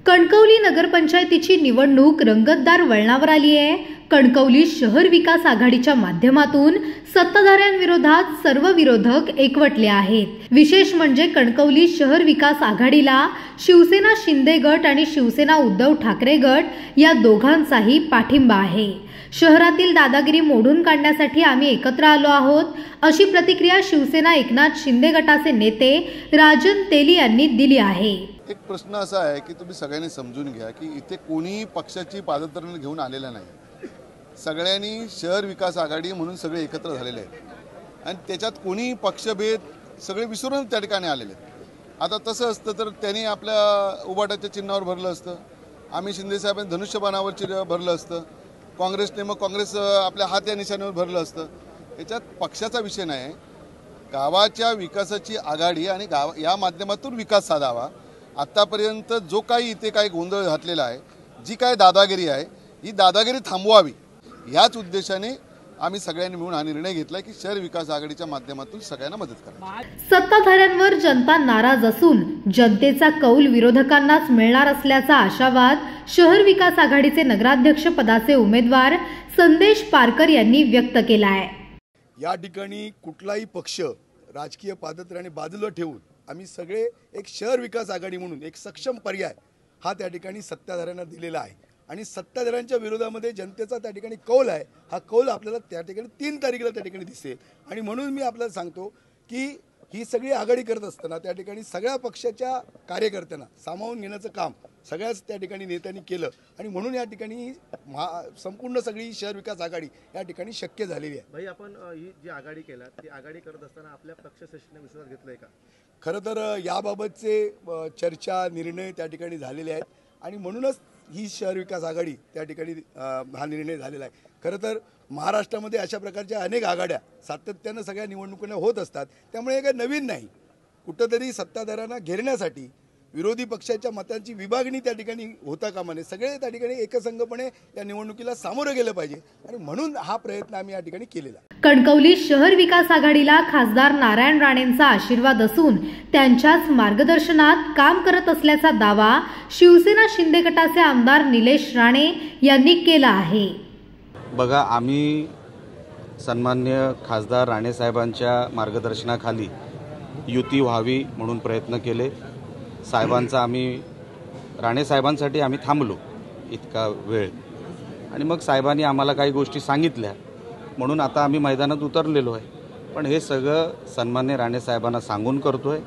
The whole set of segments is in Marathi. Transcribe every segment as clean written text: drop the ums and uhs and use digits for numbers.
कणकवली नगरपंचायतीची निवडणूक रंगतदार वळणावर आली आहे। कणकवली शहर विकास आघाडीच्या माध्यमातून सत्ताधाऱ्यांविरोधात सर्व विरोधक एकवटले आहेत। विशेष म्हणजे कणकवली शहर विकास आघाडीला शिवसेना शिंदे गट आणि शिवसेना उद्धव ठाकरे गट या दोघांचाही पाठिंबा आहे। शहरातील दादागिरी मोडून काढण्यासाठी आम्ही एकत्र आलो आहोत, अशी प्रतिक्रिया शिवसेना एकनाथ शिंदे गटाचे नेते राजन तेली यांनी दिली आहे। एक प्रश्न असा आहे की तुम्ही सगळ्यांनी समजून घ्या की इथे कोणी पक्षाची पादत्राण घेऊन आलेला नाही। सगळ्यांनी शहर विकास आघाडी म्हणून सगळे एकत्र झालेले आहेत आणि त्याच्यात कोणी पक्षभेद सगळे विसरून त्या ठिकाणी आलेले आहेत। आता तसं असतं तर त्यांनी आपल्या उभाटाच्या चिन्हावर भरलं असतं, आम्ही शिंदे साहेबांनी धनुष्यबाणावर भरलं असतं, काँग्रेसने मग काँग्रेस आपल्या हात या निशाणीवर भरलं असतं। याच्यात पक्षाचा विषय नाही, गावाच्या विकासाची आघाडी आणि या माध्यमातून विकास साधावा। आतापर्यंत जो काही इथे काही गोंधळ घातलेला आहे, जी काय दादागिरी आहे, ही दादागिरी थांबवावी याच उद्देशाने आम्ही सगळ्यांनी मिळून हा निर्णय घेतला की शहर विकास आघाडीच्या माध्यमातून सगळ्यांना मदत करावी। सत्ताधाऱ्यांवर जनता नाराज असून जनतेचा कौल विरोधकांनाच मिळणार असल्याचा आशावाद शहर विकास आघाडीचे नगराध्यक्ष पदाचे उमेदवार संदेश पारकर यांनी व्यक्त केला आहे। या ठिकाणी कुठलाही पक्ष राजकीय पादत्राणे बाजूला ठेवून आम्ही सगळे एक शहर विकास आघाडी म्हणून एक सक्षम पर्याय हा त्या ठिकाणी सत्ताधाऱ्यांना दिलेला आहे आणि सत्ताधाऱ्यांच्या विरोधामध्ये जनतेचा त्या ठिकाणी कौल आहे। हा कौल आपल्याला त्या ठिकाणी 3 तारखेला त्या ठिकाणी दिसेल आणि म्हणून मी आपल्याला सांगतो की ही सगळी आघाडी करत असताना त्या ठिकाणी सगळ्या पक्षाच्या कार्यकर्त्यांना सामावून घेण्याचं काम सगळ्याच त्या ठिकाणी नेत्यांनी केलं आणि म्हणून या ठिकाणी संपूर्ण सगळी शहर विकास आघाडी या ठिकाणी शक्य झालेली आहे। भाई, आपण ही जी आघाडी केला ती आघाडी करत असताना आपल्या पक्षश्रेष्ठींनी विश्वास घेतलाय का? खरं तर याबाबतचे चर्चा निर्णय त्या ठिकाणी झालेले आहेत आणि म्हणूनच ही शहर विकास आघाडी त्या ठिकाणी हा निर्णय झालेला आहे। खरं तर महाराष्ट्रामध्ये अशा प्रकारच्या अनेक आघाड्या सातत्यानं सगळ्या निवडणुकांना होत असतात, त्यामुळे हे काही नवीन नाही। कुठंतरी सत्ताधाऱ्यांना घेरण्यासाठी विरोधी पक्षाच्या मतांची विभागणी त्या ठिकाणी होता कामा नये, सगळे त्या ठिकाणी एकसंघपणे या निवडणुकीला सामोरं गेलं पाहिजे आणि म्हणून हा प्रयत्न आम्ही या ठिकाणी केलेला आहे। कणकवली शहर विकास आघाडीला खासदार नारायण राणेंचा आशीर्वाद असून त्यांच्याच मार्गदर्शनात काम करत असल्याचा दावा शिवसेना शिंदे गटाचे आमदार निलेश राणे यांनी केला आहे। बघा, आम्ही सन्माननीय खासदार राणे साहेबांच्या मार्गदर्शनाखाली युती व्हावी म्हणून प्रयत्न केले। साहेबांचा राणे साहेबांसाठी आम्ही थांबलो इतका वेळ आणि मग साहेबांनी आम्हाला काही गोष्टी सांगितल्या म्हणून आता आम्ही मैदानात उतरलेलो आहे। पण हे सगळं सन्माननीय राणे साहेबांना सांगून करतोय,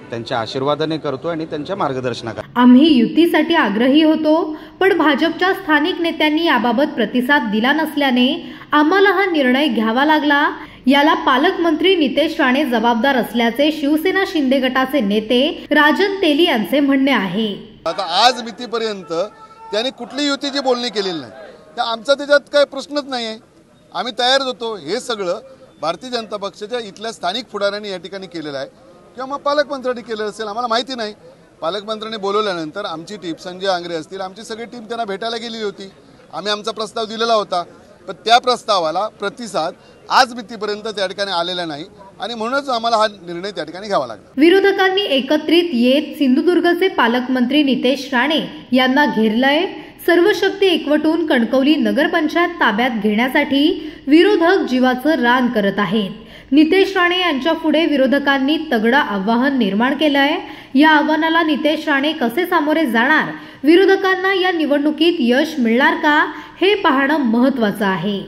त्यांच्या आशीर्वादाने करतोय आणि त्यांच्या मार्गदर्शनाखाली। आम्ही युतीसाठी आग्रही होतो, पण भाजपच्या स्थानिक नेत्यांनी याबाबत प्रतिसाद दिला नसल्याने आम्हाला हा निर्णय घ्यावा लागला। याला पालकमंत्री नितेश राणे जबाबदार असल्याचे शिवसेना शिंदे गटाचे नेते राजन तेली यांचे म्हणणे आहे। आता आज मितीपर्यंत त्यांनी कुठली युतीची बोलणी केलेली नाही, तर आमचा त्याच्यात काही प्रश्नच नाही आहे। आम्ही तयार होतो। हे सगळं भारतीय जनता पक्षाच्या इथल्या स्थानिक पुढाऱ्यांनी या ठिकाणी केलेलं आहे किंवा मग पालकमंत्र्यांनी केलेलं असेल, आम्हाला माहिती नाही। पालकमंत्र्यांनी बोलवल्यानंतर आमची टीम, संजय आंग्रे असतील, आमची सगळी टीम त्यांना भेटायला गेलेली होती। आम्ही आमचा प्रस्ताव दिलेला होता, पण त्या प्रस्तावाला प्रतिसाद आज मितीपर्यंत त्या ठिकाणी आलेला नाही आणि म्हणूनच आम्हाला हा निर्णय त्या ठिकाणी घ्यावा लागला। विरोधकांनी एकत्रित येत सिंधुदुर्गचे पालकमंत्री नितेश राणे यांना घेरलंय। सर्व शक्ती एकवटून कणकवली नगरपंचायत ताब्यात घेण्यासाठी विरोधक जीवाचं रान करत आहेत। नितेश राणे यांच्या पुढे विरोधकांनी तगडं आव्हान निर्माण केलंय। या आव्हानाला नितेश राणे कसे सामोरे जाणार, विरोधकांना या निवडणुकीत यश मिळणार का, हे पाहणं महत्त्वाचं आहे।